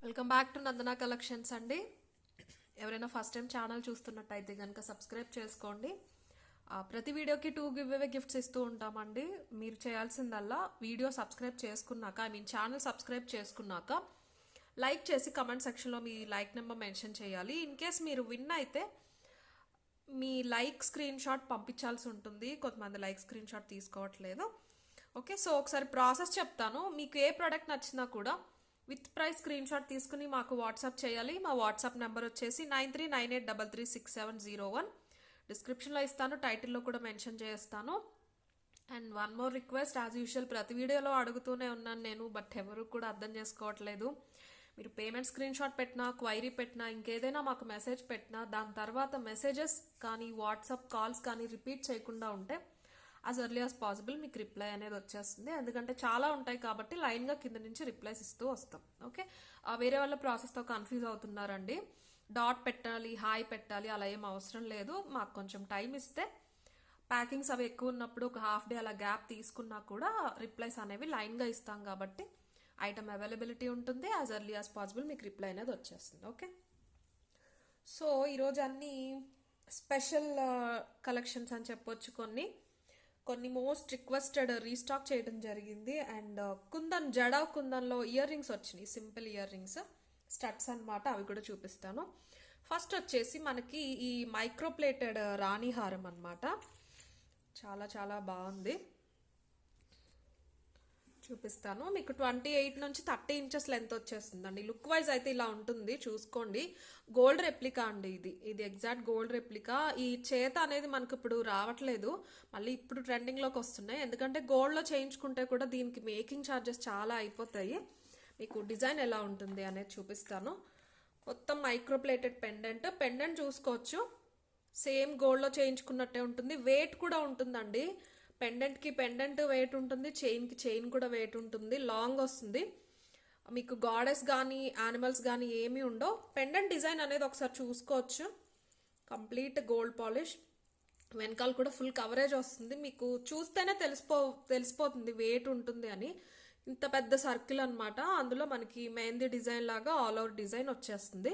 Welcome back to Nandana collections అండి. ఎవరైనా first time channel చూస్తున్నట్టయితే కనుక సబ్స్క్రైబ్ చేసుకోండి. ప్రతి వీడియోకి 2 గివ్ అవే గిఫ్ట్స్ ఇస్తూ ఉంటామండి. మీరు చేయాల్సిందల్లా వీడియో సబ్స్క్రైబ్ చేసుకున్నాక ఛానల్ సబ్స్క్రైబ్ చేసుకున్నాక లైక్ చేసి కమెంట్ సెక్షన్లో మీ లైక్ నెంబర్ మెన్షన్ చేయాలి. ఇన్ కేస్ మీరు విన్ అయితే మీ లైక్ స్క్రీన్ షాట్ పంపించాల్సి ఉంటుంది. కొంతమంది లైక్ స్క్రీన్ షాట్ తీసుకోవట్లేదు. ఓకే, సో ఒకసారి ప్రాసెస్ చెప్తాను. మీకు ఏ ప్రోడక్ట్ నచ్చినా కూడా విత్ ప్రైస్ స్క్రీన్ షాట్ తీసుకుని మాకు వాట్సాప్ చేయాలి. మా వాట్సాప్ నెంబర్ వచ్చేసి 9398336701. డిస్క్రిప్షన్లో ఇస్తాను, టైటిల్లో కూడా మెన్షన్ చేస్తాను. And one more request, as usual ప్రతి వీడియోలో అడుగుతూనే ఉన్నాను నేను, బట్ ఎవరు కూడా అర్థం చేసుకోవట్లేదు. మీరు పేమెంట్ స్క్రీన్ షాట్ పెట్టినా, క్వైరీ పెట్టినా, ఇంకేదైనా మాకు మెసేజ్ పెట్టినా దాని తర్వాత మెసేజెస్ కానీ వాట్సాప్ కాల్స్ కానీ రిపీట్ చేయకుండా ఉంటే యాజ్ ఎర్లీ యాజ్ పాసిబుల్ మీకు రిప్లై అనేది వచ్చేస్తుంది. ఎందుకంటే చాలా ఉంటాయి కాబట్టి లైన్గా కింద నుంచి రిప్లైస్ ఇస్తూ వస్తాం. ఓకే, వేరే వాళ్ళ ప్రాసెస్తో కన్ఫ్యూజ్ అవుతున్నారండి. డాట్ పెట్టాలి, హాయ్ పెట్టాలి, అలా ఏం అవసరం లేదు. మాకు కొంచెం టైం ఇస్తే ప్యాకింగ్స్ అవి ఎక్కువ ఉన్నప్పుడు ఒక హాఫ్ డే అలా గ్యాప్ తీసుకున్నా కూడా రిప్లైస్ అనేవి లైన్గా ఇస్తాం కాబట్టి ఐటమ్ అవైలబిలిటీ ఉంటుంది. యాజ్ ఎర్లీ యాజ్ పాసిబుల్ మీకు రిప్లై అనేది వచ్చేస్తుంది. ఓకే, సో ఈరోజు అన్ని స్పెషల్ కలెక్షన్స్ అని చెప్పొచ్చు. కొన్ని మోస్ట్ రిక్వెస్టెడ్ రీస్టాక్ చేయడం జరిగింది. అండ్ జడా కుందన్లో ఇయర్ రింగ్స్ వచ్చినాయి, సింపుల్ ఇయర్ రింగ్స్ స్టడ్స్ అనమాట. అవి కూడా చూపిస్తాను. ఫస్ట్ వచ్చేసి మనకి ఈ మైక్రోప్లేటెడ్ రాణి హారం అనమాట. చాలా చాలా బాగుంది, చూపిస్తాను. మీకు 28 నుంచి 30 ఇంచెస్ లెంత్ వచ్చేస్తుందండి. లుక్ వైజ్ అయితే ఇలా ఉంటుంది, చూసుకోండి. గోల్డ్ రెప్లికా అండి, ఇది ఎగ్జాక్ట్ గోల్డ్ రెప్లికా. ఈ చేత అనేది మనకు ఇప్పుడు రావట్లేదు, మళ్ళీ ఇప్పుడు ట్రెండింగ్లోకి వస్తున్నాయి. ఎందుకంటే గోల్డ్లో చేయించుకుంటే కూడా దీనికి మేకింగ్ ఛార్జెస్ చాలా అయిపోతాయి. మీకు డిజైన్ ఎలా ఉంటుంది అనేది చూపిస్తాను. మొత్తం మైక్రోప్లేటెడ్ పెండెంట్ చూసుకోవచ్చు. సేమ్ గోల్డ్లో చేయించుకున్నట్టే ఉంటుంది. వెయిట్ కూడా ఉంటుందండి. పెండెంట్కి పెండెంట్ వెయిట్ ఉంటుంది, చైన్కి చైన్ కూడా వెయిట్ ఉంటుంది. లాంగ్ వస్తుంది. మీకు గాడెస్ కానీ యానిమల్స్ కానీ ఏమీ ఉండవు. పెండెంట్ డిజైన్ అనేది ఒకసారి చూసుకోవచ్చు. కంప్లీట్ గోల్డ్ పాలిష్, వెనకాల కూడా ఫుల్ కవరేజ్ వస్తుంది. మీకు చూస్తేనే తెలిసిపోతుంది వెయిట్ ఉంటుంది అని. ఇంత పెద్ద సర్కిల్ అనమాట. అందులో మనకి మెహందీ డిజైన్ లాగా ఆల్ ఓవర్ డిజైన్ వచ్చేస్తుంది.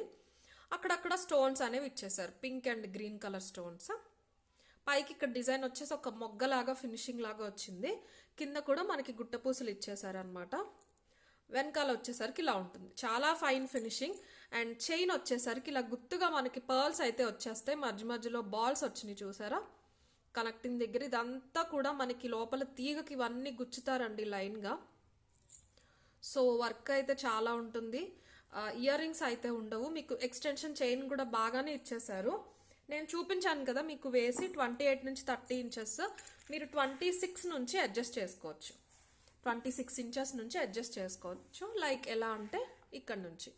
అక్కడక్కడ స్టోన్స్ అనేవి ఇచ్చేసారు, pink and green colour stones. పైకి ఇక్కడ డిజైన్ వచ్చేసి ఒక మొగ్గలాగా ఫినిషింగ్ లాగా వచ్చింది. కింద కూడా మనకి గుట్టపూసలు ఇచ్చేసారనమాట. వెనకాల వచ్చేసరికి ఇలా ఉంటుంది, చాలా ఫైన్ ఫినిషింగ్. అండ్ చైన్ వచ్చేసరికి ఇలా గుత్తుగా మనకి పర్ల్స్ అయితే వచ్చేస్తాయి. మధ్యలో బాల్స్ వచ్చినాయి చూసారా కనెక్టింగ్ దగ్గర. ఇదంతా కూడా మనకి లోపల తీగకి ఇవన్నీ గుచ్చుతారండి లైన్గా. సో వర్క్ అయితే చాలా ఉంటుంది. ఇయర్ రింగ్స్ అయితే ఉండవు. మీకు ఎక్స్టెన్షన్ చైన్ కూడా బాగానే ఇచ్చేసారు. నేను చూపించాను కదా మీకు వేసి 28 నుంచి 30 ఇంచెస్. మీరు 26 నుంచి అడ్జస్ట్ చేసుకోవచ్చు. 26 ఇంచెస్ నుంచి అడ్జస్ట్ చేసుకోవచ్చు. లైక్ ఎలా అంటే ఇక్కడ నుంచి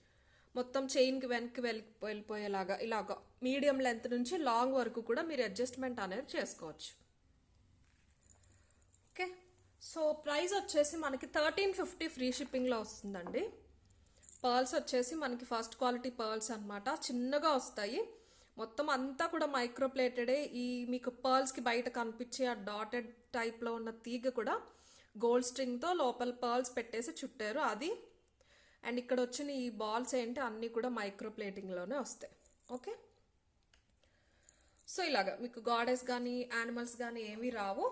మొత్తం చైన్కి వెనక్కి వెళ్ళిపోయేలాగా ఇలాగా మీడియం లెంత్ నుంచి లాంగ్ వరకు కూడా మీరు అడ్జస్ట్మెంట్ అనేది చేసుకోవచ్చు. ఓకే, సో ప్రైస్ వచ్చేసి మనకి 1350 ఫ్రీ షిప్పింగ్లో వస్తుందండి. పర్ల్స్ వచ్చేసి మనకి ఫస్ట్ క్వాలిటీ పర్ల్స్ అనమాట, చిన్నగా వస్తాయి. మొత్తం అంతా కూడా మైక్రోప్లేటెడే. ఈ మీకు పర్ల్స్కి బయట కనిపించే ఆ డాటెడ్ టైప్లో ఉన్న తీగ కూడా గోల్డ్ స్ట్రింగ్తో లోపల పర్ల్స్ పెట్టేసి చుట్టారు అది. అండ్ ఇక్కడ వచ్చిన ఈ బాల్స్ ఏంటి అన్నీ కూడా మైక్రోప్లేటింగ్లోనే వస్తాయి. ఓకే, సో ఇలాగా మీకు గాడెస్ కానీ యానిమల్స్ కానీ ఏమీ రావు.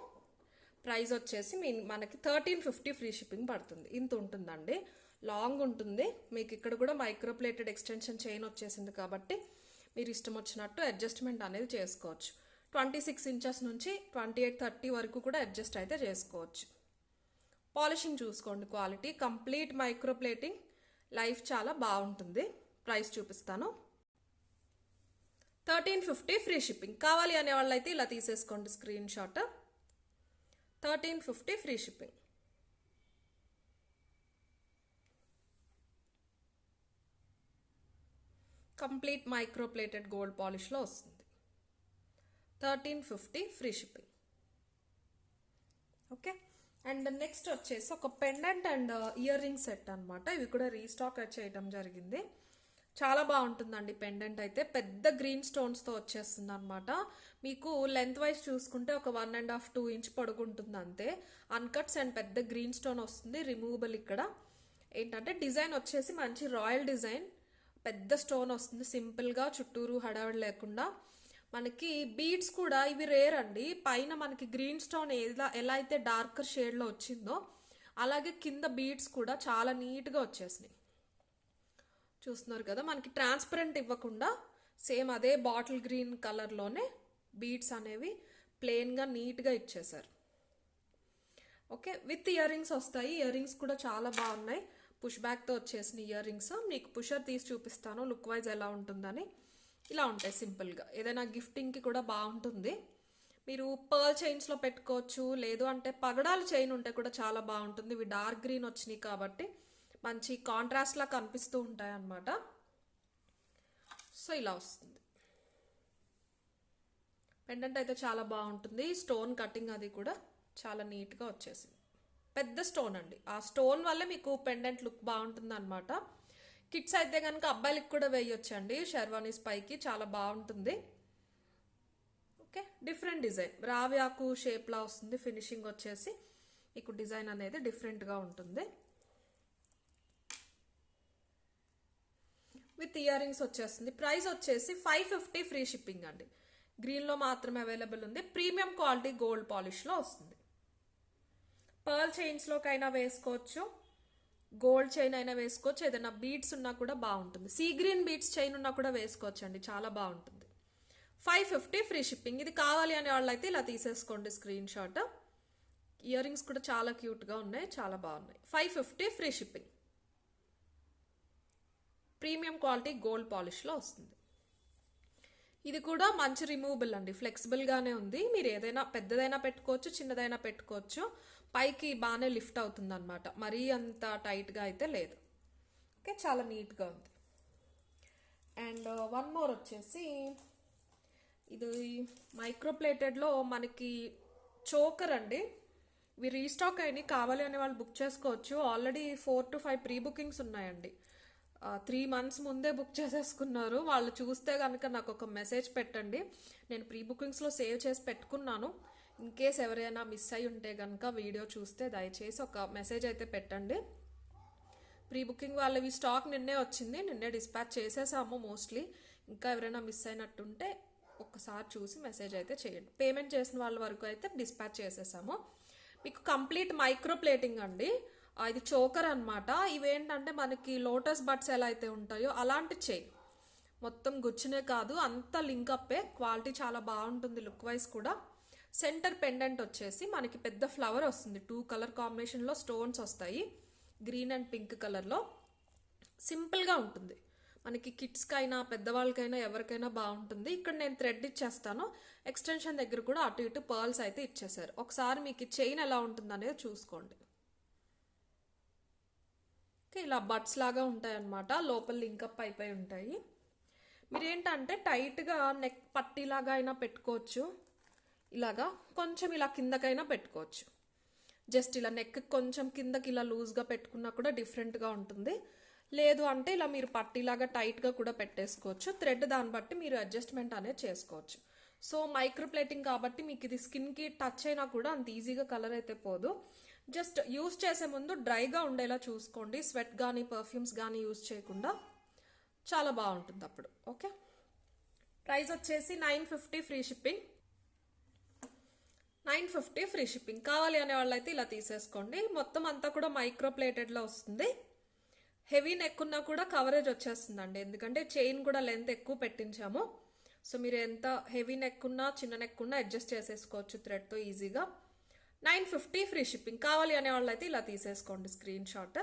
ప్రైస్ వచ్చేసి మనకి 1350 ఫ్రీ షిప్పింగ్ పడుతుంది. ఇంత ఉంటుందండి, లాంగ్ ఉంటుంది. మీకు ఇక్కడ కూడా మైక్రోప్లేటెడ్ ఎక్స్టెన్షన్ చైన్ వచ్చేసింది కాబట్టి మీరు ఇష్టం వచ్చినట్టు అడ్జస్ట్మెంట్ అనేది చేసుకోవచ్చు. 26 ఇంచెస్ నుంచి 28-30 వరకు కూడా అడ్జస్ట్ అయితే చేసుకోవచ్చు. పాలిషింగ్ చూసుకోండి, క్వాలిటీ కంప్లీట్ మైక్రోప్లేటింగ్, లైఫ్ చాలా బాగుంటుంది. ప్రైస్ చూపిస్తాను. 1350 ఫ్రీ షిప్పింగ్. కావాలి అనే వాళ్ళైతే ఇలా తీసేసుకోండి screen shot. 1350 free shipping. Complete microplated gold పాలిష్లో వస్తుంది. 1350 free shipping. Okay, and next వచ్చేసి ఒక pendant and earring set అనమాట. ఇవి కూడా రీస్టాక్ చేయడం జరిగింది. చాలా బాగుంటుందండి. పెండెంట్ అయితే పెద్ద గ్రీన్ స్టోన్స్తో వచ్చేస్తుంది అనమాట. మీకు లెంత్ వైజ్ చూసుకుంటే ఒక 1.5-2 ఇంచ్ పొడుగు ఉంటుంది అంతే. అన్కట్స్ అండ్ పెద్ద గ్రీన్ స్టోన్ వస్తుంది, రిమూవబుల్ ఇక్కడ. ఏంటంటే డిజైన్ వచ్చేసి మంచి రాయల్ డిజైన్, పెద్ద స్టోన్ వస్తుంది సింపుల్గా, చుట్టూరు హడావిడి లేకుండా. మనకి బీడ్స్ కూడా ఇవి రేర్ అండి. పైన మనకి గ్రీన్ స్టోన్ ఎలా అయితే డార్కర్ షేడ్లో వచ్చిందో అలాగే కింద బీడ్స్ కూడా చాలా నీట్గా వచ్చేసినాయి. చూస్తున్నారు కదా, మనకి ట్రాన్స్పరెంట్ ఇవ్వకుండా సేమ్ అదే బాటిల్ గ్రీన్ కలర్లోనే బీడ్స్ అనేవి ప్లెయిన్గా నీట్గా ఇచ్చేసారు. ఓకే, విత్ ఇయర్ రింగ్స్ వస్తాయి. ఇయర్ రింగ్స్ కూడా చాలా బాగున్నాయి, పుష్ బ్యాక్తో వచ్చేసిన ఇయర్ రింగ్స్. మీకు పుషర్ తీసి చూపిస్తాను లుక్ వైజ్ ఎలా ఉంటుందని. ఇలా ఉంటాయి సింపుల్గా, ఏదైనా గిఫ్టింగ్కి కూడా బాగుంటుంది. మీరు పర్ల్ చైన్స్లో పెట్టుకోవచ్చు, లేదు అంటే పగడాల చైన్ ఉంటే కూడా చాలా బాగుంటుంది. ఇవి డార్క్ గ్రీన్ వచ్చినాయి కాబట్టి మంచి కాంట్రాస్ట్లా కనిపిస్తూ ఉంటాయి అన్నమాట. సో ఇలా వస్తుంది. పెండెంట్ అయితే చాలా బాగుంటుంది, స్టోన్ కటింగ్ అది కూడా చాలా నీట్గా వచ్చేసింది. పెద్ద స్టోన్ అండి, ఆ స్టోన్ వల్లే మీకు పెండెంట్ లుక్ బాగుంటుంది అనమాట. కిడ్స్ అయితే కనుక అబ్బాయిలకి కూడా వేయొచ్చండి, షెర్వానీస్ పైకి చాలా బాగుంటుంది. ఓకే, డిఫరెంట్ డిజైన్, రావి ఆకు షేప్లా వస్తుంది. ఫినిషింగ్ వచ్చేసి మీకు డిజైన్ అనేది డిఫరెంట్గా ఉంటుంది. విత్ ఇయర్ రింగ్స్ వచ్చేస్తుంది. ప్రైస్ వచ్చేసి 550 ఫ్రీ షిప్పింగ్ అండి. గ్రీన్లో మాత్రమే అవైలబుల్ ఉంది. ప్రీమియం క్వాలిటీ గోల్డ్ పాలిష్లో వస్తుంది. పర్ల్ చైన్స్లోకైనా వేసుకోవచ్చు, గోల్డ్ చైన్ అయినా వేసుకోవచ్చు, ఏదైనా బీడ్స్ ఉన్నా కూడా బాగుంటుంది. సీ గ్రీన్ బీడ్స్ చైన్ ఉన్నా కూడా వేసుకోవచ్చు అండి, చాలా బాగుంటుంది. 550 ఫ్రీ షిప్పింగ్. ఇది కావాలి అనే వాళ్ళు అయితే ఇలా తీసేసుకోండి స్క్రీన్ షాట్. ఇయర్ రింగ్స్ కూడా చాలా క్యూట్గా ఉన్నాయి, చాలా బాగున్నాయి. 550 free shipping. Premium quality gold పాలిష్లో వస్తుంది. ఇది కూడా మంచి రిమూవబుల్ అండి, ఫ్లెక్సిబుల్గానే ఉంది. మీరు ఏదైనా పెద్దదైనా పెట్టుకోవచ్చు, చిన్నదైనా పెట్టుకోవచ్చు. పైకి బాగానే లిఫ్ట్ అవుతుంది అనమాట, మరీ అంత టైట్గా అయితే లేదు. ఓకే, చాలా నీట్గా ఉంది. అండ్ వన్ మోర్ వచ్చేసి ఇది మైక్రోప్లేటెడ్లో మనకి చోకర్ అండి. ఇవి రీస్టాక్ అయినాయి, కావాలి అనే వాళ్ళు బుక్ చేసుకోవచ్చు. ఆల్రెడీ 4 to 5 ప్రీ బుకింగ్స్ ఉన్నాయండి. 3 months ముందే బుక్ చేసేసుకున్నారు. వాళ్ళు చూస్తే కనుక నాకు ఒక మెసేజ్ పెట్టండి, నేను ప్రీ బుకింగ్స్లో సేవ్ చేసి పెట్టుకున్నాను. ఇన్ కేస్ ఎవరైనా మిస్ అయి ఉంటే కనుక వీడియో చూస్తే దయచేసి ఒక మెసేజ్ అయితే పెట్టండి. ప్రీ బుకింగ్ వాళ్ళవి స్టాక్ నిన్నే వచ్చింది, నిన్నే డిస్పాచ్ చేసేసాము మోస్ట్లీ. ఇంకా ఎవరైనా మిస్ అయినట్టుంటే ఒక్కసారి చూసి మెసేజ్ అయితే చేయండి. పేమెంట్ చేసిన వాళ్ళ వరకు అయితే డిస్పాచ్ చేసేసాము. మీకు కంప్లీట్ మైక్రో ప్లేటింగ్ అండి. ఇది చోకర్ అనమాట. ఇవేంటంటే మనకి లోటస్ బడ్స్ ఎలా అయితే ఉంటాయో అలాంటి చైన్, మొత్తం గుచ్చినే కాదు అంతా లింక్ అప్పే. క్వాలిటీ చాలా బాగుంటుంది, లుక్ వైజ్ కూడా. సెంటర్ పెండెంట్ వచ్చేసి మనకి పెద్ద ఫ్లవర్ వస్తుంది, 2 కలర్ కాంబినేషన్లో స్టోన్స్ వస్తాయి, గ్రీన్ అండ్ పింక్ కలర్లో. సింపుల్గా ఉంటుంది, మనకి కిడ్స్కైనా పెద్దవాళ్ళకైనా ఎవరికైనా బాగుంటుంది. ఇక్కడ నేను థ్రెడ్ ఇచ్చేస్తాను, ఎక్స్టెన్షన్ దగ్గర కూడా అటు ఇటు పర్ల్స్ అయితే ఇచ్చేసారు. ఒకసారి మీకు చైన్ ఎలా ఉంటుంది అనేది చూసుకోండి. ఓకే, ఇలా బట్స్ లాగా ఉంటాయి అన్నమాట, లోపల లింకప్ అయిపోయి ఉంటాయి. మీరేంటంటే టైట్గా నెక్ పట్టీలాగా అయినా పెట్టుకోవచ్చు, ఇలాగా కొంచెం ఇలా కిందకైనా పెట్టుకోవచ్చు. జస్ట్ ఇలా నెక్ కొంచెం కిందకి ఇలా లూజ్గా పెట్టుకున్నా కూడా డిఫరెంట్గా ఉంటుంది. లేదు అంటే ఇలా మీరు పట్టీలాగా టైట్గా కూడా పెట్టేసుకోవచ్చు. థ్రెడ్ దాన్ని బట్టి మీరు అడ్జస్ట్మెంట్ అనేది చేసుకోవచ్చు. సో మైక్రో ప్లేటింగ్ కాబట్టి మీకు ఇది స్కిన్కి టచ్ అయినా కూడా అంత ఈజీగా కలర్ అయితే పోదు. జస్ట్ యూస్ చేసే ముందు డ్రైగా ఉండేలా చూసుకోండి, స్వెట్ కానీ పర్ఫ్యూమ్స్ కానీ యూస్ చేయకుండా. చాలా బాగుంటుంది అప్పుడు. ఓకే, ప్రైస్ వచ్చేసి 950 ఫ్రీ షిప్పింగ్. 950 free shipping. కావాలి అనే వాళ్ళైతే ఇలా తీసేసుకోండి. మొత్తం అంతా కూడా మైక్రో ప్లేటెడ్లో వస్తుంది. హెవీ నెక్ ఉన్నా కూడా కవరేజ్ వచ్చేస్తుందండి, ఎందుకంటే చైన్ కూడా లెంత్ ఎక్కువ పెట్టించాము. సో మీరు ఎంత హెవీ నెక్ ఉన్నా చిన్న నెక్ ఉన్నా అడ్జస్ట్ చేసేసుకోవచ్చు థ్రెడ్తో ఈజీగా. 950 ఫ్రీ షిప్పింగ్. కావాలి అనే వాళ్ళైతే ఇలా తీసేసుకోండి స్క్రీన్ షాట్.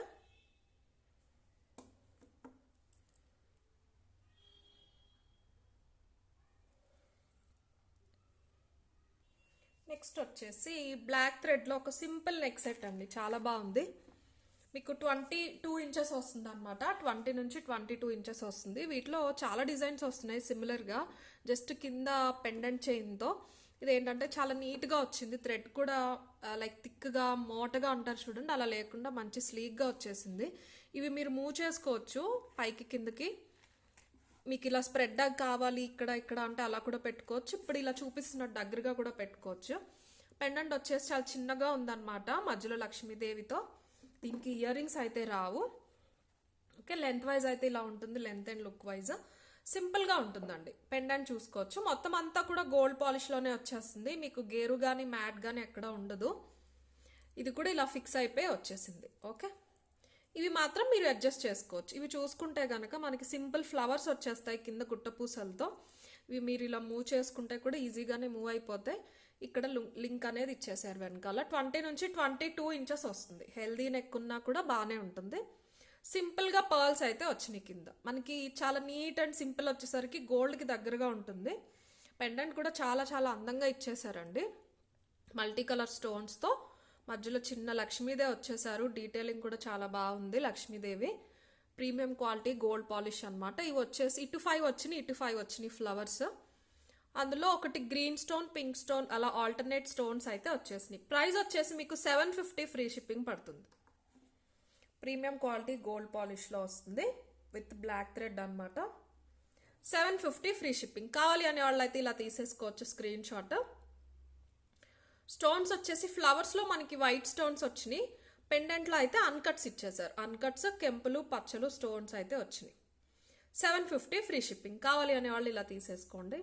నెక్స్ట్ వచ్చేసి బ్లాక్ థ్రెడ్లో ఒక సింపుల్ నెక్ సెట్ అండి, చాలా బాగుంది. మీకు 22 ఇంచెస్ వస్తుంది అనమాట, 20 నుంచి 22 ఇంచెస్ వస్తుంది. వీటిలో చాలా డిజైన్స్ వస్తున్నాయి సిమిలర్గా, జస్ట్ కింద పెండెంట్ చైన్తో. ఇదేంటంటే చాలా నీట్గా వచ్చింది, థ్రెడ్ కూడా లైక్ థిక్గా మోటగా అంటారు చూడండి, అలా లేకుండా మంచి స్లీక్గా వచ్చేసింది. ఇవి మీరు మూవ్ చేసుకోవచ్చు పైకి కిందకి. మీకు ఇలా స్ప్రెడ్ కావాలి ఇక్కడ ఇక్కడ అంటే అలా కూడా పెట్టుకోవచ్చు. ఇప్పుడు ఇలా చూపిస్తున్న దగ్గరగా కూడా పెట్టుకోవచ్చు. పెండెంట్ వచ్చేసి చాలా చిన్నగా ఉందన్నమాట, మధ్యలో లక్ష్మీదేవితో. దీనికి ఇయర్ రింగ్స్ అయితే రావు. ఓకే, లెంత్ వైజ్ అయితే ఇలా ఉంటుంది, లెంత్ అండ్ లుక్ వైజ్ సింపుల్గా ఉంటుందండి. పెండెంట్ చూసుకోవచ్చు, మొత్తం అంతా కూడా గోల్డ్ పాలిష్లోనే వచ్చేస్తుంది, మీకు గేరు కానీ మ్యాట్ కానీ ఎక్కడ ఉండదు. ఇది కూడా ఇలా ఫిక్స్ అయిపోయి వచ్చేసింది. ఓకే, ఇవి మాత్రం మీరు అడ్జస్ట్ చేసుకోవచ్చు. ఇవి చూసుకుంటే కనుక మనకి సింపుల్ ఫ్లవర్స్ వచ్చేస్తాయి కింద గుట్టపూసలతో. ఇవి మీరు ఇలా మూవ్ చేసుకుంటే కూడా ఈజీగానే మూవ్ అయిపోతాయి. ఇక్కడ లింక్ అనేది ఇచ్చేసారు వెనకాల. 20 నుంచి 22 ఇంచెస్ వస్తుంది. హెల్దీ నెక్ ఉన్నా కూడా బాగానే ఉంటుంది. సింపుల్గా పర్ల్స్ అయితే వచ్చినాయి కింద. మనకి చాలా నీట్ అండ్ సింపుల్ వచ్చేసరికి గోల్డ్కి దగ్గరగా ఉంటుంది. పెండెంట్ కూడా చాలా చాలా అందంగా ఇచ్చేసారండి, మల్టీ కలర్ స్టోన్స్తో. మధ్యలో చిన్న లక్ష్మీదేవి వచ్చేసారు, డీటెయిలింగ్ కూడా చాలా బాగుంది. Lakshmidevi premium quality gold polish అనమాట. ఇవి వచ్చేసి ఇటు 5 వచ్చినాయి ఫ్లవర్స్. అందులో ఒకటి గ్రీన్ స్టోన్, పింక్ స్టోన్, అలా ఆల్టర్నేట్ స్టోన్స్ అయితే వచ్చేసినాయి. ప్రైస్ వచ్చేసి మీకు 750 ఫ్రీ షిప్పింగ్ పడుతుంది. ప్రీమియం క్వాలిటీ గోల్డ్ పాలిష్లో వస్తుంది విత్ బ్లాక్ థ్రెడ్ అనమాట. 750 ఫ్రీ షిప్పింగ్. కావాలి అనే వాళ్ళు అయితే ఇలా తీసేసుకోవచ్చు స్క్రీన్ షాట్. స్టోన్స్ వచ్చేసి ఫ్లవర్స్లో మనకి వైట్ స్టోన్స్ వచ్చినాయి, పెండెంట్లో అయితే అన్కట్స్ ఇచ్చేసారు. అన్కట్స్, కెంపులు, పచ్చలు స్టోన్స్ అయితే వచ్చినాయి. 750 ఫ్రీ షిప్పింగ్. కావాలి అనే వాళ్ళు ఇలా తీసేసుకోండి.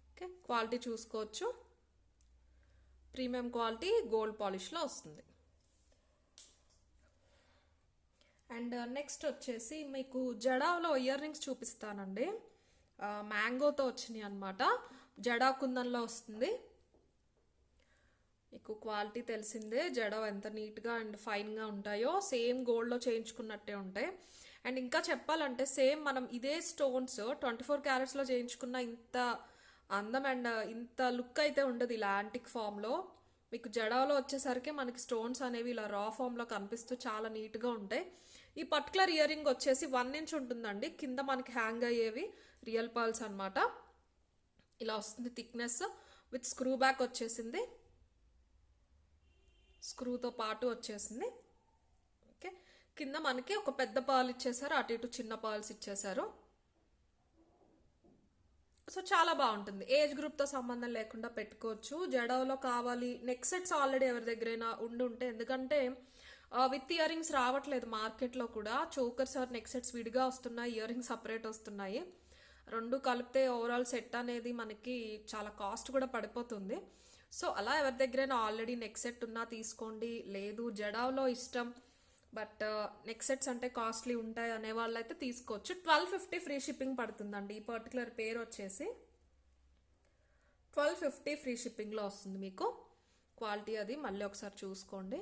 ఓకే, క్వాలిటీ చూసుకోవచ్చు, ప్రీమియం క్వాలిటీ గోల్డ్ పాలిష్లో వస్తుంది. అండ్ నెక్స్ట్ వచ్చేసి మీకు జడాలో ఇయర్ రింగ్స్ చూపిస్తానండి. మ్యాంగోతో వచ్చినాయి అనమాట, జడా కుందన్లో వస్తుంది. మీకు క్వాలిటీ తెలిసిందే, జడ ఎంత నీట్గా అండ్ ఫైన్గా ఉంటాయో, సేమ్ గోల్డ్లో చేయించుకున్నట్టే ఉంటాయి. అండ్ ఇంకా చెప్పాలంటే సేమ్ మనం ఇదే స్టోన్స్ 24 క్యారెట్స్లో చేయించుకున్న ఇంత అందం అండ్ ఇంత లుక్ అయితే ఉండదు ఇలా యాంటిక్ ఫామ్లో. మీకు జడాలో వచ్చేసరికి మనకి స్టోన్స్ అనేవి ఇలా రా ఫామ్లో కనిపిస్తూ చాలా నీట్గా ఉంటాయి. ఈ పర్టికులర్ ఇయర్ రింగ్ వచ్చేసి 1 ఇంచ్ ఉంటుందండి. కింద మనకి హ్యాంగ్ అయ్యేవి రియల్ పర్ల్స్ అనమాట. ఇలా వస్తుంది థిక్నెస్ విత్ స్క్రూ బ్యాక్ వచ్చేసింది, స్క్రూతో పాటు వచ్చేసింది. ఓకే, కింద మనకి ఒక పెద్ద పర్ల్ ఇచ్చేసారు, అటు ఇటు చిన్న పర్ల్స్ ఇచ్చేసారు. సో చాలా బాగుంటుంది, ఏజ్ గ్రూప్తో సంబంధం లేకుండా పెట్టుకోవచ్చు. జడవలో కావాలి నెక్ సెట్స్ ఆల్రెడీ ఎవరి దగ్గరైనా ఉంటే, ఎందుకంటే విత్ ఇయర్ రింగ్స్ రావట్లేదు మార్కెట్లో కూడా. చోకర్స్ ఆర్ నెక్ సెట్స్ విడిగా వస్తున్నాయి, ఇయర్ రింగ్స్ సపరేట్ వస్తున్నాయి. రెండు కలిపితే ఓవరాల్ సెట్ అనేది మనకి చాలా కాస్ట్ కూడా పడిపోతుంది. సో అలా ఎవరి దగ్గరైనా ఆల్రెడీ నెక్ సెట్ ఉన్నా తీసుకోండి. లేదు జడావ్లో ఇష్టం బట్ నెక్ సెట్స్ అంటే కాస్ట్లీ ఉంటాయి అనే వాళ్ళైతే తీసుకోవచ్చు. 1250 ఫ్రీ షిప్పింగ్ పడుతుందండి. ఈ పర్టికులర్ పేరు వచ్చేసి 1250 ఫ్రీ షిప్పింగ్లో వస్తుంది మీకు. క్వాలిటీ అది మళ్ళీ ఒకసారి చూసుకోండి.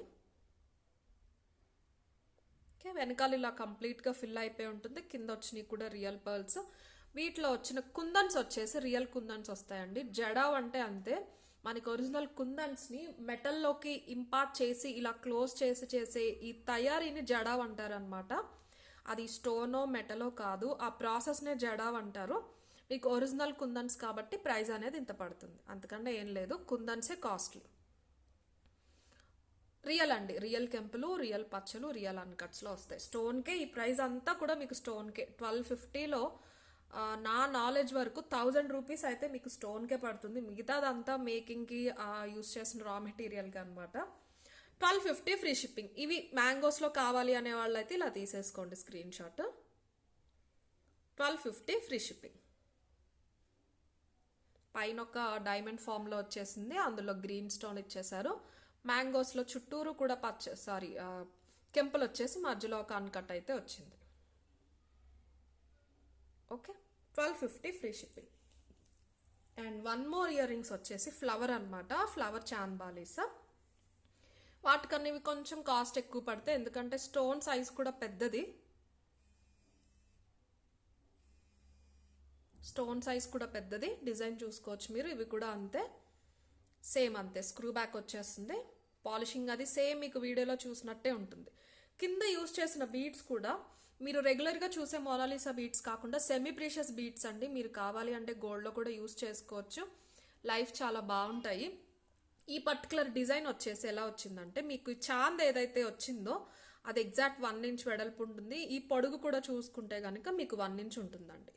ఓకే, వెనకాల ఇలా కంప్లీట్గా ఫిల్ అయిపోయి ఉంటుంది. కింద వచ్చినవి కూడా రియల్ పర్ల్స్. వీటిలో వచ్చిన కుందన్స్ వచ్చేసి రియల్ కుందన్స్ వస్తాయండి. జడావ్ అంటే అంతే, మనకి ఒరిజినల్ కుందన్స్ని మెటల్లోకి ఇంపార్ట్ చేసి ఇలా క్లోజ్ చేసే ఈ తయారీని జడావ్ అంటారనమాట. అది స్టోనో మెటలో కాదు, ఆ ప్రాసెస్నే జడావ్ అంటారు. మీకు ఒరిజినల్ కుందన్స్ కాబట్టి ప్రైస్ అనేది ఇంత పడుతుంది, అంతకంటే ఏం లేదు. కుందన్సే కాస్ట్లీ. రియల్ అండి, రియల్ కెంపులు, రియల్ పచ్చలు, రియల్ అన్కట్స్లో వస్తాయి. స్టోన్కే ఈ ప్రైస్ అంతా కూడా మీకు స్టోన్కే 1250లో నా నాలెడ్జ్ వరకు 1000 రూపీస్ అయితే మీకు స్టోన్కే పడుతుంది. మిగతాదంతా మేకింగ్కి యూస్ చేసిన రా మెటీరియల్కి అనమాట. 1250 ఫ్రీ షిప్పింగ్. ఇవి మ్యాంగోస్లో కావాలి అనే వాళ్ళు అయితే ఇలా తీసేసుకోండి స్క్రీన్ షాట్. 1250 free shipping. పైన ఒక డైమండ్ ఫామ్లో వచ్చేసింది, అందులో గ్రీన్ స్టోన్ ఇచ్చేసారు. మ్యాంగోస్లో చుట్టూరు కూడా కెంపులు వచ్చేసి మధ్యలో ఒక అన్కట్ అయితే వచ్చింది. Okay, 1250 free shipping. And one more ear rings వచ్చేసి ఫ్లవర్ అనమాట, ఫ్లవర్ చాంద్బాలీస్. వాటికన్నా ఇవి కొంచెం కాస్ట్ ఎక్కువ పడతాయి, ఎందుకంటే స్టోన్ సైజ్ కూడా పెద్దది. డిజైన్ చూసుకోవచ్చు మీరు. ఇవి కూడా అంతే, సేమ్ అంతే, స్క్రూ బ్యాక్ వచ్చేస్తుంది. పాలిషింగ్ అది సేమ్ మీకు వీడియోలో చూసినట్టే ఉంటుంది. కింద యూస్ చేసిన బీడ్స్ కూడా మీరు రెగ్యులర్గా చూసే మోనాలిసా బీడ్స్ కాకుండా సెమీ ప్రీషియస్ బీడ్స్ అండి. మీరు కావాలి అంటే గోల్డ్లో కూడా యూస్ చేసుకోవచ్చు, లైఫ్ చాలా బాగుంటాయి. ఈ పర్టికులర్ డిజైన్ వచ్చేసి ఎలా వచ్చిందంటే, మీకు చాంద్ ఏదైతే వచ్చిందో అది ఎగ్జాక్ట్ 1 ఇంచ్ వెడల్పు ఉంటుంది. ఈ పొడుగు కూడా చూసుకుంటే కనుక మీకు 1 ఇంచ్ ఉంటుందండి.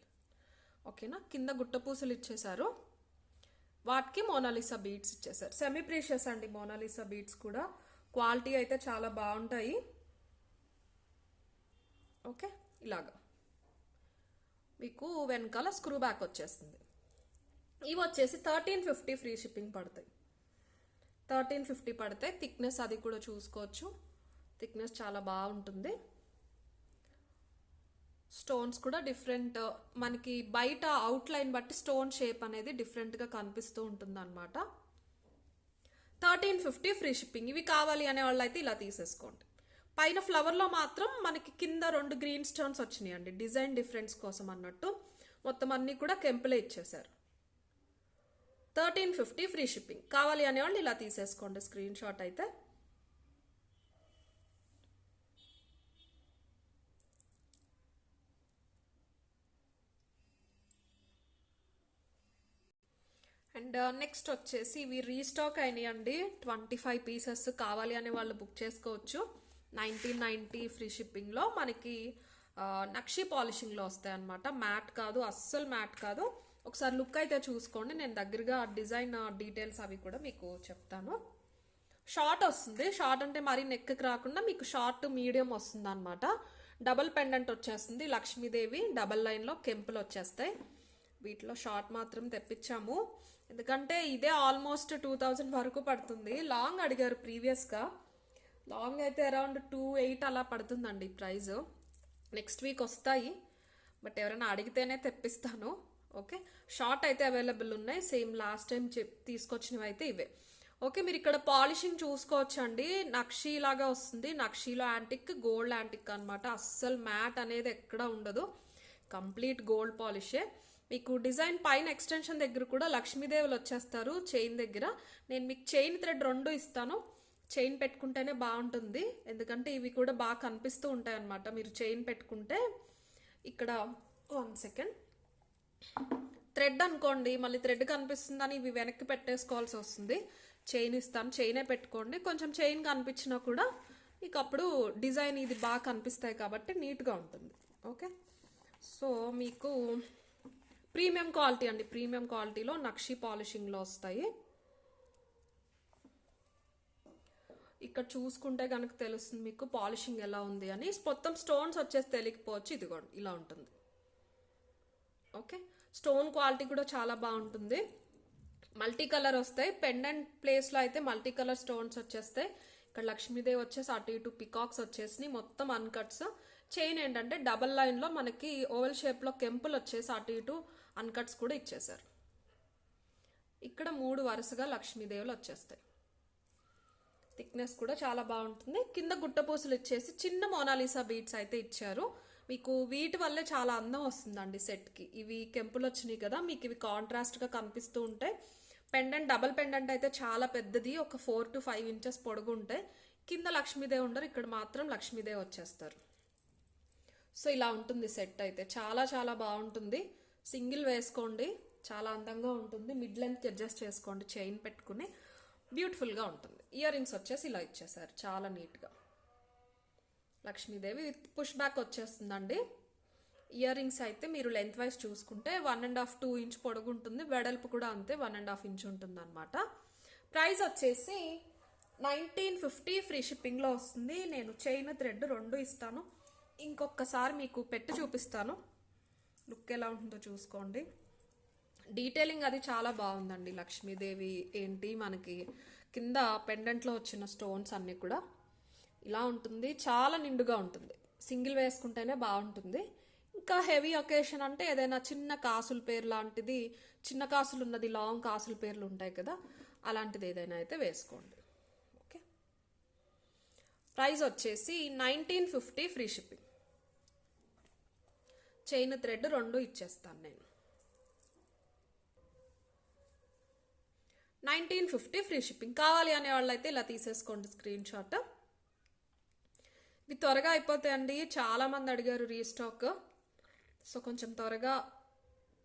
ఓకేనా, కింద గుట్టపూసలు ఇచ్చేసారు, వాటికి మోనాలిసా బీడ్స్ ఇచ్చేసారు. సెమీ ప్రీషియస్ అండి మోనాలిసా బీడ్స్ కూడా. క్వాలిటీ అయితే చాలా బాగుంటాయి. ఓకే, ఇలాగా మీకు వెనకాల స్క్రూ బ్యాక్ వచ్చేస్తుంది. ఇవి వచ్చేసి 1350 ఫ్రీ షిప్పింగ్ పడతాయి. 1350 పడితే థిక్నెస్ అది కూడా చూసుకోవచ్చు. థిక్నెస్ చాలా బాగుంటుంది. స్టోన్స్ కూడా డిఫరెంట్, మనకి బయట అవుట్లైన్ బట్టి స్టోన్ షేప్ అనేది డిఫరెంట్గా కనిపిస్తూ ఉంటుంది అనమాట. 1350 ఫ్రీ షిప్పింగ్. ఇవి కావాలి అనే వాళ్ళు అయితే ఇలా తీసేసుకోండి. పైన ఫ్లవర్లో మాత్రం మనకి కింద 2 గ్రీన్ స్టోన్స్ వచ్చినాయి అండి, డిజైన్ డిఫరెన్స్ కోసం అన్నట్టు. మొత్తం అన్నీ కూడా కెంపులే ఇచ్చేసారు. 1350 ఫ్రీ షిప్పింగ్. కావాలి అనేవాళ్ళు ఇలా తీసేసుకోండి స్క్రీన్ షాట్ అయితే. అండ్ నెక్స్ట్ వచ్చేసి ఇవి రీస్టాక్ అయినాయి అండి. 25 పీసెస్. కావాలి అనే వాళ్ళు బుక్ చేసుకోవచ్చు. 1990 ఫ్రీ షిప్పింగ్లో మనకి నక్షి పాలిషింగ్లో వస్తాయి అనమాట. మ్యాట్ కాదు, అస్సలు మ్యాట్ కాదు. ఒకసారి లుక్ అయితే చూసుకోండి. నేను దగ్గరగా డిజైన్ డీటెయిల్స్ అవి కూడా మీకు చెప్తాను. షార్ట్ వస్తుంది. షార్ట్ అంటే మరీ నెక్కి రాకుండా మీకు షార్ట్ మీడియం వస్తుంది అనమాట. డబల్ పెండెంట్ వచ్చేస్తుంది. లక్ష్మీదేవి డబల్ లైన్లో కెంపులు వచ్చేస్తాయి. వీటిలో షార్ట్ మాత్రం తెప్పించాము, ఎందుకంటే ఇదే ఆల్మోస్ట్ 2000 వరకు పడుతుంది. లాంగ్ అడిగారు ప్రీవియస్గా. లాంగ్ అయితే అరౌండ్ 28 అలా పడుతుందండి ప్రైస్. నెక్స్ట్ వీక్ వస్తాయి, బట్ ఎవరైనా అడిగితేనే తెప్పిస్తాను. ఓకే, షార్ట్ అయితే అవైలబుల్ ఉన్నాయి. సేమ్ లాస్ట్ టైం తీసుకొచ్చినవి అయితే ఇవే. ఓకే, మీరు ఇక్కడ పాలిషింగ్ చూసుకోవచ్చు అండి. నక్షీ లాగా వస్తుంది. నక్షీలో యాంటిక్, గోల్డ్ యాంటిక్ అనమాట. అస్సలు మ్యాట్ అనేది ఎక్కడ ఉండదు. కంప్లీట్ గోల్డ్ పాలిషే. మీకు డిజైన్ పైన ఎక్స్టెన్షన్ దగ్గర కూడా లక్ష్మీదేవులు వచ్చేస్తారు చైన్ దగ్గర. నేను మీకు చైన్ థ్రెడ్ 2 ఇస్తాను. చైన్ పెట్టుకుంటేనే బాగుంటుంది, ఎందుకంటే ఇవి కూడా బాగా కనిపిస్తూ ఉంటాయి అన్నమాట. మీరు చైన్ పెట్టుకుంటే ఇక్కడ 1 సెకండ్ థ్రెడ్ అనుకోండి, మళ్ళీ థ్రెడ్ కనిపిస్తుందని ఇవి వెనక్కి పెట్టేసుకోవాల్సి వస్తుంది. చైన్ ఇస్తాను, చైనే పెట్టుకోండి. కొంచెం చైన్ కనిపించినా కూడా మీకు అప్పుడు డిజైన్ ఇది బాగా కనిపిస్తాయి కాబట్టి నీట్గా ఉంటుంది. ఓకే, సో మీకు ప్రీమియం క్వాలిటీ అండి. ప్రీమియం క్వాలిటీలో నక్షి పాలిషింగ్లో వస్తాయి. ఇక్కడ చూసుకుంటే కనుక తెలుస్తుంది మీకు పాలిషింగ్ ఎలా ఉంది అని. మొత్తం స్టోన్స్ వచ్చేసి తెలియకపోవచ్చు. ఇదిగోండి ఇలా ఉంటుంది. ఓకే, స్టోన్ క్వాలిటీ కూడా చాలా బాగుంటుంది. మల్టీ కలర్ వస్తాయి. పెండెంట్ ప్లేస్లో అయితే మల్టీ కలర్ స్టోన్స్ వచ్చేస్తాయి. ఇక్కడ లక్ష్మీదేవి వచ్చేసి అటు ఇటు పికాక్స్ వచ్చేసి మొత్తం అన్కట్స్. చైన్ ఏంటంటే డబల్ లైన్లో మనకి ఓవెల్ షేప్లో కెంపులు వచ్చేసి అటు ఇటు అన్కట్స్ కూడా ఇచ్చేసారు. ఇక్కడ 3 వరుసగా లక్ష్మీదేవులు వచ్చేస్తాయి. థిక్నెస్ కూడా చాలా బాగుంటుంది. కింద గుట్టపూసలు ఇచ్చేసి చిన్న మోనాలిసా బీట్స్ అయితే ఇచ్చారు. మీకు వీటి వల్లే చాలా అందం వస్తుందండి సెట్కి. ఇవి కెంపులు వచ్చినాయి కదా, మీకు ఇవి కాంట్రాస్ట్గా కనిపిస్తూ ఉంటాయి. పెండెంట్ డబల్ పెండెంట్ అయితే చాలా పెద్దది, ఒక 4 to 5 ఇంచెస్ పొడుగు ఉంటాయి. కింద లక్ష్మీదేవి ఉండరు, ఇక్కడ మాత్రం లక్ష్మీదేవి వచ్చేస్తారు. సో ఇలా ఉంటుంది సెట్ అయితే. చాలా చాలా బాగుంటుంది. సింగిల్ వేసుకోండి, చాలా అందంగా ఉంటుంది. మిడ్ లెంత్ అడ్జస్ట్ చేసుకోండి చైన్ పెట్టుకుని, బ్యూటిఫుల్గా ఉంటుంది. ఇయర్ రింగ్స్ వచ్చేసి ఇలా ఇచ్చేసారు చాలా నీట్గా. లక్ష్మీదేవి విత్ పుష్ బ్యాక్ వచ్చేస్తుందండి. ఇయర్ రింగ్స్ అయితే మీరు లెంత్ వైజ్ చూసుకుంటే 1.5-2 ఇంచ్ పొడుగు ఉంటుంది. వెడల్పు కూడా అంతే 1.5 ఇంచ్ ఉంటుంది అనమాట. ప్రైస్ వచ్చేసి 1950 ఫ్రీ షిప్పింగ్లో వస్తుంది. నేను చైన్ థ్రెడ్ 2 ఇస్తాను. ఇంకొకసారి మీకు పెట్టి చూపిస్తాను, లుక్ ఎలా ఉంటుందో చూసుకోండి. డీటెయిలింగ్ అది చాలా బాగుందండి. లక్ష్మీదేవి ఏంటి మనకి కింద పెండెంట్లో వచ్చిన స్టోన్స్ అన్నీ కూడా ఇలా ఉంటుంది. చాలా నిండుగా ఉంటుంది. సింగిల్ వేసుకుంటేనే బాగుంటుంది. ఇంకా హెవీ ఒకేషన్ అంటే ఏదైనా చిన్న కాసుల పేరు లాంటిది, చిన్న కాసులు ఉన్నది, లాంగ్ కాసుల పేర్లు ఉంటాయి కదా, అలాంటిది ఏదైనా అయితే వేసుకోండి. ఓకే, ప్రైస్ వచ్చేసి 1950 ఫ్రీ షిప్పింగ్. చైన్ థ్రెడ్ 2 ఇచ్చేస్తాను నేను. 1950 ఫ్రీ షిప్పింగ్. కావాలి అనే వాళ్ళు అయితే ఇలా తీసేసుకోండి స్క్రీన్ షాట్. ఇవి త్వరగా అయిపోతాయండి. చాలామంది అడిగారు రీస్టాక్. సో కొంచెం త్వరగా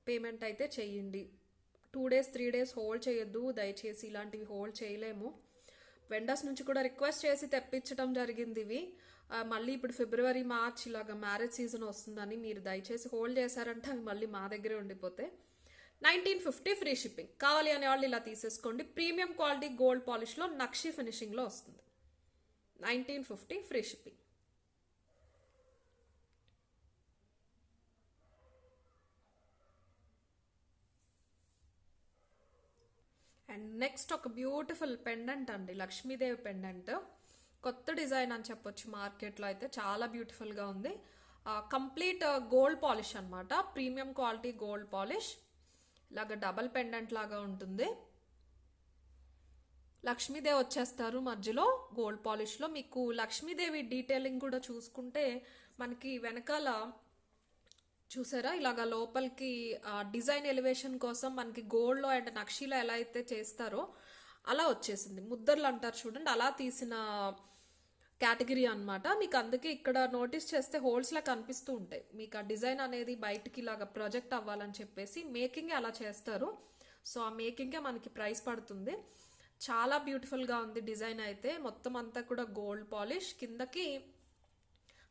పేమెంట్ అయితే చెయ్యండి. 2 days 3 days హోల్డ్ చేయొద్దు దయచేసి. ఇలాంటివి హోల్డ్ చేయలేము. వెండర్స్ నుంచి కూడా రిక్వెస్ట్ చేసి తెప్పించడం జరిగింది ఇవి. మళ్ళీ ఇప్పుడు ఫిబ్రవరి మార్చ్ ఇలాగా మ్యారేజ్ సీజన్ వస్తుందని మీరు దయచేసి హోల్డ్ చేశారంటే అవి మళ్ళీ మా దగ్గరే ఉండిపోతాయి. 1950 ఫ్రీ షిప్పింగ్. కావాలి అనే వాళ్ళు ఇలా తీసేసుకోండి. ప్రీమియం క్వాలిటీ గోల్డ్ పాలిష్లో నక్షి ఫినిషింగ్లో వస్తుంది. 1950 ఫ్రీ షిప్పింగ్. అండ్ నెక్స్ట్ ఒక బ్యూటిఫుల్ పెండెంట్ అండి, లక్ష్మీదేవి పెండెంట్. కొత్త డిజైన్ అని చెప్పొచ్చు, మార్కెట్లో అయితే చాలా బ్యూటిఫుల్గా ఉంది. కంప్లీట్ గోల్డ్ పాలిష్ అనమాట, ప్రీమియం క్వాలిటీ గోల్డ్ పాలిష్. ఇలాగ డబల్ పెండెంట్ లాగా ఉంటుంది. లక్ష్మీదేవి వచ్చేస్తారు మధ్యలో గోల్డ్ పాలిష్లో. మీకు లక్ష్మీదేవి డీటెయిలింగ్ కూడా చూసుకుంటే మనకి వెనకాల చూసారా, ఇలాగా లోపలికి డిజైన్ ఎలివేషన్ కోసం మనకి గోల్డ్లో అండ్ నక్షీలో ఎలా అయితే చేస్తారో అలా వచ్చేసింది. ముద్దర్లు అంటారు చూడండి, అలా తీసిన కేటగిరీ అనమాట. మీకు అందుకే ఇక్కడ నోటీస్ చేస్తే హోల్స్ లా కనిపిస్తూ ఉంటాయి. మీకు ఆ డిజైన్ అనేది బయటికి ఇలాగా ప్రొజెక్ట్ అవ్వాలని చెప్పేసి మేకింగ్ అలా చేస్తారు. సో ఆ మేకింగే మనకి ప్రైస్ పడుతుంది. చాలా బ్యూటిఫుల్గా ఉంది డిజైన్ అయితే. మొత్తం అంతా కూడా గోల్డ్ పాలిష్. కిందకి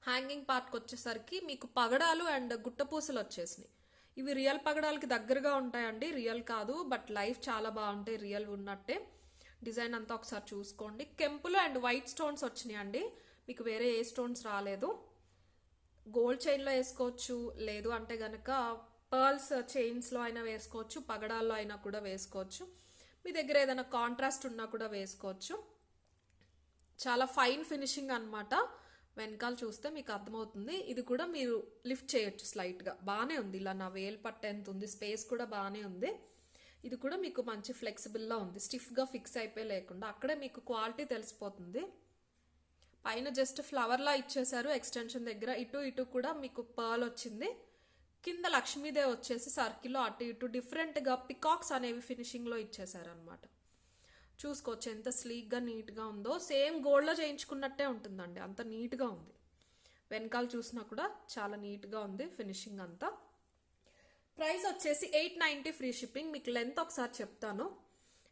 హ్యాంగింగ్ పార్ట్కి వచ్చేసరికి మీకు పగడాలు అండ్ గుట్టపూసలు వచ్చేసినాయి. ఇవి రియల్ పగడాలకి దగ్గరగా ఉంటాయండి, రియల్ కాదు, బట్ లైఫ్ చాలా బాగుంటాయి రియల్ ఉన్నట్టే. డిజైన్ అంతా ఒకసారి చూసుకోండి. కెంపులు అండ్ వైట్ స్టోన్స్ వచ్చినాయి అండి, మీకు వేరే ఏ స్టోన్స్ రాలేదు. గోల్డ్ చైన్లో వేసుకోవచ్చు, లేదు అంటే గనక పర్ల్స్ చైన్స్లో అయినా వేసుకోవచ్చు, పగడాల్లో అయినా కూడా వేసుకోవచ్చు. మీ దగ్గర ఏదైనా కాంట్రాస్ట్ ఉన్నా కూడా వేసుకోవచ్చు. చాలా ఫైన్ ఫినిషింగ్ అనమాట. వెనకాల చూస్తే మీకు అర్థమవుతుంది. ఇది కూడా మీరు లిఫ్ట్ చేయొచ్చు స్లైట్గా, బాగానే ఉంది. ఇలా నా వేలు పట్టేంత ఉంది, స్పేస్ కూడా బాగానే ఉంది. ఇది కూడా మీకు మంచి ఫ్లెక్సిబుల్లా ఉంది, స్టిఫ్గా ఫిక్స్ అయిపోయి లేకుండా. అక్కడే మీకు క్వాలిటీ తెలిసిపోతుంది. పైన జస్ట్ ఫ్లవర్లా ఇచ్చేసారు ఎక్స్టెన్షన్ దగ్గర, ఇటు ఇటు కూడా మీకు పర్ల్ వచ్చింది. కింద లక్ష్మీదేవి వచ్చేసి సర్కిల్లో అటు ఇటు డిఫరెంట్గా పికాక్స్ అనేవి ఫినిషింగ్లో ఇచ్చేసారు అనమాట. చూసుకోవచ్చు ఎంత స్లీక్గా నీట్గా ఉందో. సేమ్ గోల్డ్లో చేయించుకున్నట్టే ఉంటుందండి, అంత నీట్గా ఉంది. వెనకాల చూసినా కూడా చాలా నీట్గా ఉంది ఫినిషింగ్ అంతా. ప్రైస్ వచ్చేసి 890 ఫ్రీ షిప్పింగ్. మీకు లెంత్ ఒకసారి చెప్తాను.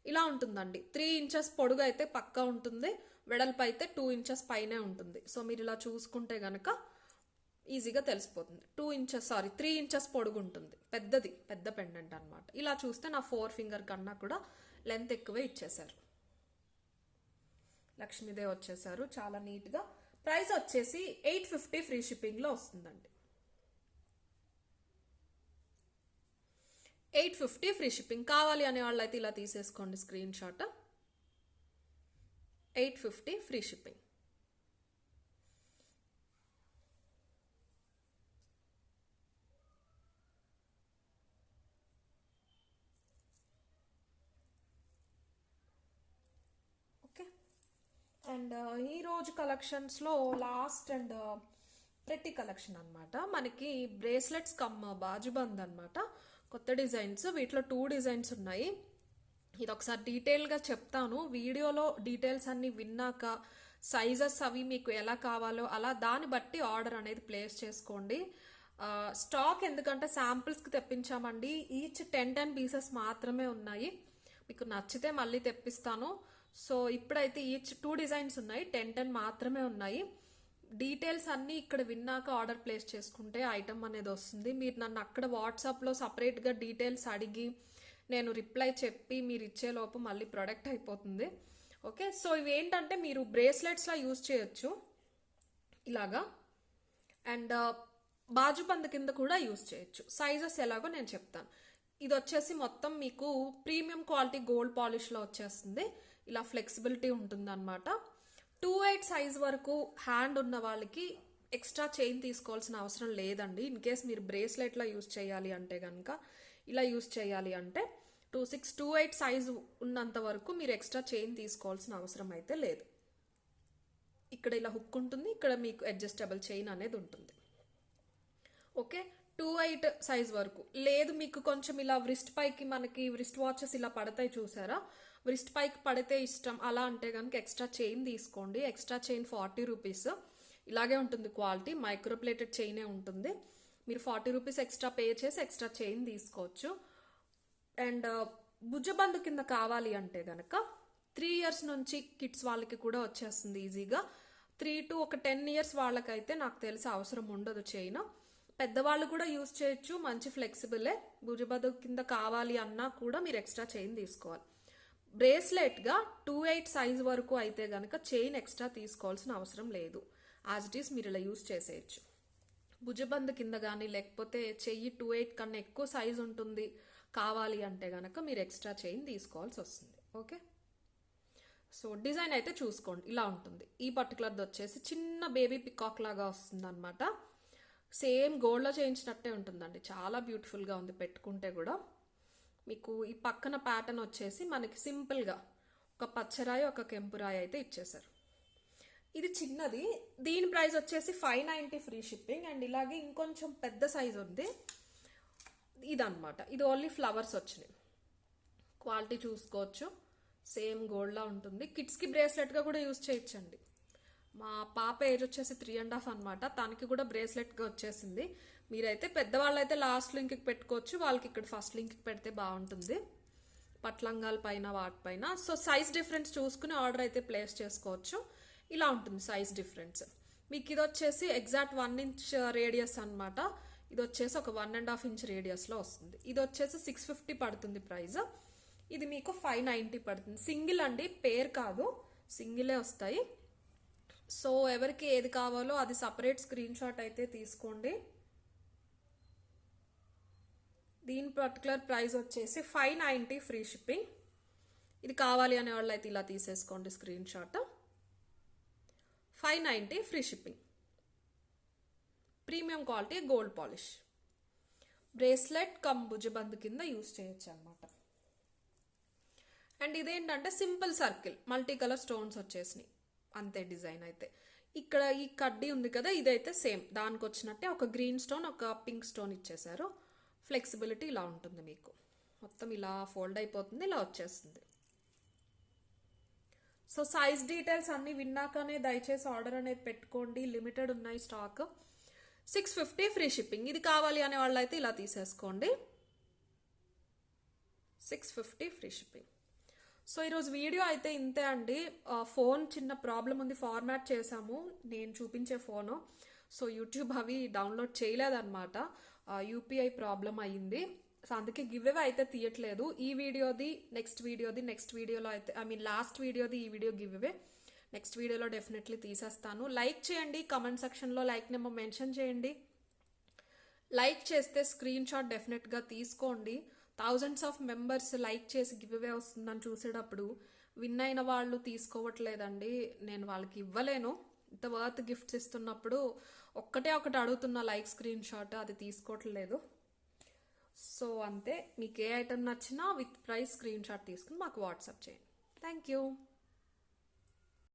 ఇలా ఉంటుందండి, 3 ఇంచెస్ పొడుగు అయితే పక్కా ఉంటుంది, వెడల్పు అయితే 2 ఇంచెస్ పైనే ఉంటుంది. సో మీరు ఇలా చూసుకుంటే గనక ఈజీగా తెలిసిపోతుంది. 3 ఇంచెస్ పొడుగు ఉంటుంది, పెద్ద పెండెంట్ అనమాట. ఇలా చూస్తే నా 4 ఫింగర్ కన్నా కూడా లెంత్ ఎక్కువే ఇచ్చేసారు. లక్ష్మీదేవి వచ్చేసారు చాలా నీట్గా. ప్రైస్ వచ్చేసి 850 ఫ్రీ షిప్పింగ్లో వస్తుందండి. 850 ఫ్రీ షిప్పింగ్. కావాలి అనే వాళ్ళు అయితే ఇలా తీసేసుకోండి screen shot. 850 free shipping. Okay. And ఈరోజు కలెక్షన్స్లో లాస్ట్ అండ్ ప్రెట్టి కలెక్షన్ అనమాట. మనకి బ్రేస్లెట్స్ కమ్ బాజుబంద్ అనమాట, కొత్త డిజైన్స్. వీటిలో 2 డిజైన్స్ ఉన్నాయి. ఇది ఒకసారి డీటెయిల్గా చెప్తాను వీడియోలో. డీటెయిల్స్ అన్ని విన్నాక సైజెస్ అవి మీకు ఎలా కావాలో అలా దాన్ని బట్టి ఆర్డర్ అనేది ప్లేస్ చేసుకోండి. స్టాక్ ఎందుకంటే శాంపిల్స్కి తెప్పించామండి. ఈచ్ 10 పీసెస్ మాత్రమే ఉన్నాయి. మీకు నచ్చితే మళ్ళీ తెప్పిస్తాను. సో ఇప్పుడైతే ఈచ్ 2 డిజైన్స్ ఉన్నాయి, 10 మాత్రమే ఉన్నాయి. డీటెయిల్స్ అన్నీ ఇక్కడ విన్నాక ఆర్డర్ ప్లేస్ చేసుకుంటే ఐటమ్ అనేది వస్తుంది. మీరు నన్ను అక్కడ వాట్సాప్లో సపరేట్గా డీటెయిల్స్ అడిగి నేను రిప్లై చెప్పి మీరు ఇచ్చేలోపు మళ్ళీ ప్రొడక్ట్ అయిపోతుంది. ఓకే. సో ఇవి ఏంటంటే మీరు బ్రేస్లెట్స్లా యూజ్ చేయొచ్చు ఇలాగా, అండ్ బాజుబంద్ కింద కూడా యూజ్ చేయొచ్చు. సైజెస్ ఎలాగో నేను చెప్తాను. ఇది వచ్చేసి మొత్తం మీకు ప్రీమియం క్వాలిటీ గోల్డ్ పాలిష్లో వచ్చేస్తుంది. ఇలా ఫ్లెక్సిబిలిటీ ఉంటుంది అనమాట. 2/8 సైజ్ వరకు హ్యాండ్ ఉన్న వాళ్ళకి ఎక్స్ట్రా చైన్ తీసుకోవాల్సిన అవసరం లేదండి. ఇన్ కేస్ మీరు బ్రేస్లెట్లా యూజ్ చేయాలి అంటే కనుక, ఇలా యూజ్ చేయాలి అంటే 2/8 సైజు ఉన్నంత వరకు మీరు ఎక్స్ట్రా చైన్ తీసుకోవాల్సిన అవసరం అయితే లేదు. ఇక్కడ ఇలా హుక్ ఉంటుంది, ఇక్కడ మీకు అడ్జస్టబుల్ చైన్ అనేది ఉంటుంది. ఓకే. 2/8 సైజ్ వరకు లేదు. మీకు కొంచెం ఇలా వ్రిస్ట్ పైకి మనకి వ్రిస్ట్ వాచెస్ ఇలా పడతాయి చూసారా, వ్రిస్ట్ పైకి పడితే ఇష్టం అలా అంటే కనుక ఎక్స్ట్రా చైన్ తీసుకోండి. Extra chain 40 rupees. ఇలాగే ఉంటుంది క్వాలిటీ, మైక్రోప్లేటెడ్ చైనే ఉంటుంది. మీరు 40 రూపీస్ ఎక్స్ట్రా పే చేసి ఎక్స్ట్రా చైన్ తీసుకోవచ్చు. అండ్ భుజబంద్ కింద కావాలి అంటే కనుక 3 ఇయర్స్ నుంచి కిడ్స్ వాళ్ళకి కూడా వచ్చేస్తుంది ఈజీగా. 3 to 10 ఇయర్స్ వాళ్ళకైతే నాకు తెలిసి అవసరం ఉండదు చైన్. పెద్దవాళ్ళు కూడా యూజ్ చేయొచ్చు, మంచి ఫ్లెక్సిబులే. భుజబంద్ కింద కావాలి అన్నా కూడా మీరు ఎక్స్ట్రా చైన్ తీసుకోవాలి. బ్రేస్లెట్గా 2/8 సైజ్ వరకు అయితే కనుక చైన్ ఎక్స్ట్రా తీసుకోవాల్సిన అవసరం లేదు. యాజ్ ఇట్ ఈస్ మీరు ఇలా యూజ్ చేసేయచ్చు. భుజబంద్ కింద కానీ లేకపోతే చెయ్యి 2/8 కన్నా ఎక్కువ సైజ్ ఉంటుంది కావాలి అంటే కనుక మీరు ఎక్స్ట్రా చైన్ తీసుకోవాల్సి వస్తుంది. ఓకే, సో డిజైన్ అయితే చూసుకోండి ఇలా ఉంటుంది. ఈ పర్టికులర్ది వచ్చేసి చిన్న బేబీ పికాక్ లాగా వస్తుంది అనమాట. సేమ్ గోల్డ్లో చేయించినట్టే ఉంటుందండి, చాలా బ్యూటిఫుల్గా ఉంది పెట్టుకుంటే కూడా. మీకు ఈ పక్కన ప్యాటర్న్ వచ్చేసి మనకి సింపుల్గా ఒక పచ్చరాయి ఒక కెంపురాయి అయితే ఇచ్చేసారు. ఇది చిన్నది, దీని ప్రైస్ వచ్చేసి 590 ఫ్రీ షిప్పింగ్. అండ్ ఇలాగే ఇంకొంచెం పెద్ద సైజ్ ఉంది ఇదన్నమాట. ఇది ఓన్లీ ఫ్లవర్స్ వచ్చినాయి. క్వాలిటీ చూసుకోవచ్చు, సేమ్ గోల్డ్లా ఉంటుంది. కిడ్స్కి బ్రేస్లెట్గా కూడా యూజ్ చేయొచ్చండి. మా పాప ఏజ్ వచ్చేసి 3.5 అనమాట, తనకి కూడా బ్రేస్లెట్గా వచ్చేసింది. మీరైతే పెద్దవాళ్ళు అయితే లాస్ట్ లింక్కి పెట్టుకోవచ్చు, వాళ్ళకి ఇక్కడ ఫస్ట్ లింక్కి పెడితే బాగుంటుంది. పట్లంగాల పైన వాటిపైన. సో సైజ్ డిఫరెన్స్ చూసుకుని ఆర్డర్ అయితే ప్లేస్ చేసుకోవచ్చు. ఇలా ఉంటుంది సైజ్ డిఫరెన్స్. మీకు ఇది వచ్చేసి ఎగ్జాక్ట్ 1 ఇంచ్ రేడియస్ అనమాట. ఇది వచ్చేసి ఒక 1.5 ఇంచ్ రేడియస్లో వస్తుంది. ఇది వచ్చేసి 650 పడుతుంది ప్రైస్. ఇది మీకు 590 పడుతుంది. సింగిల్ అండి, పేర్ కాదు, సింగిలే వస్తాయి. సో ఎవరికి ఏది కావాలో అది సపరేట్ స్క్రీన్ షాట్ అయితే తీసుకోండి. దీని పర్టికులర్ ప్రైస్ వచ్చేసి 590 ఫ్రీ షిప్పింగ్. ఇది కావాలి అనే వాళ్ళు అయితే ఇలా తీసేసుకోండి screen shot. 590 free shipping. Premium quality gold polish, bracelet cum భుజబంద్ కింద యూజ్ చేయొచ్చు అనమాట. అండ్ ఇదేంటంటే simple circle, multi colour stones వచ్చేసినాయి అంతే. డిజైన్ అయితే ఇక్కడ ఈ కడ్డీ ఉంది కదా, ఇదైతే సేమ్ దానికి వచ్చినట్టే ఒక గ్రీన్ స్టోన్ ఒక పింక్ స్టోన్ ఇచ్చేసారు. ఫ్లెక్సిబిలిటీ ఇలా ఉంటుంది, మీకు మొత్తం ఇలా ఫోల్డ్ అయిపోతుంది, ఇలా వచ్చేస్తుంది. సో సైజ్ డీటెయిల్స్ అన్నీ విన్నాకనే దయచేసి ఆర్డర్ అనేది పెట్టుకోండి, లిమిటెడ్ ఉన్నాయి స్టాక్. 650 free shipping. ఇది కావాలి అనే వాళ్ళు అయితే ఇలా తీసేసుకోండి, 650 ఫ్రీ షిప్పింగ్. సో ఈరోజు వీడియో అయితే ఇంతే అండి. ఫోన్ చిన్న ప్రాబ్లం ఉంది, ఫార్మాట్ చేసాము నేను చూపించే ఫోను. సో యూట్యూబ్ అవి డౌన్లోడ్ చేయలేదన్నమాట, యూపీఐ ప్రాబ్లం అయ్యింది. సో అందుకే గివ్ అవే అయితే తీయట్లేదు. ఈ వీడియోది నెక్స్ట్ వీడియోలో అయితే లాస్ట్ వీడియోది ఈ వీడియో గివ్ అవే, నెక్స్ట్ వీడియోలో డెఫినెట్లీ తీసేస్తాను. లైక్ చేయండి, కమెంట్ సెక్షన్లో లైక్ నెంబర్ మెన్షన్ చేయండి. లైక్ చేస్తే స్క్రీన్ షాట్ డెఫినెట్గా తీసుకోండి. థౌజండ్స్ ఆఫ్ మెంబర్స్ లైక్ చేసి గివ్ అవే వస్తుందని చూసేటప్పుడు విన్ అయిన వాళ్ళు తీసుకోవట్లేదండి, నేను వాళ్ళకి ఇవ్వలేను. ఇంత వర్త్ గిఫ్ట్స్ ఇస్తున్నప్పుడు ఒకటి అడుగుతున్న లైక్ స్క్రీన్ షాట్, అది తీసుకోవట్లేదు. సో అంతే, మీకు ఏ ఐటమ్ నచ్చినా విత్ ప్రైస్ స్క్రీన్ షాట్ తీసుకుని మాకు వాట్సాప్ చేయండి. Thank you.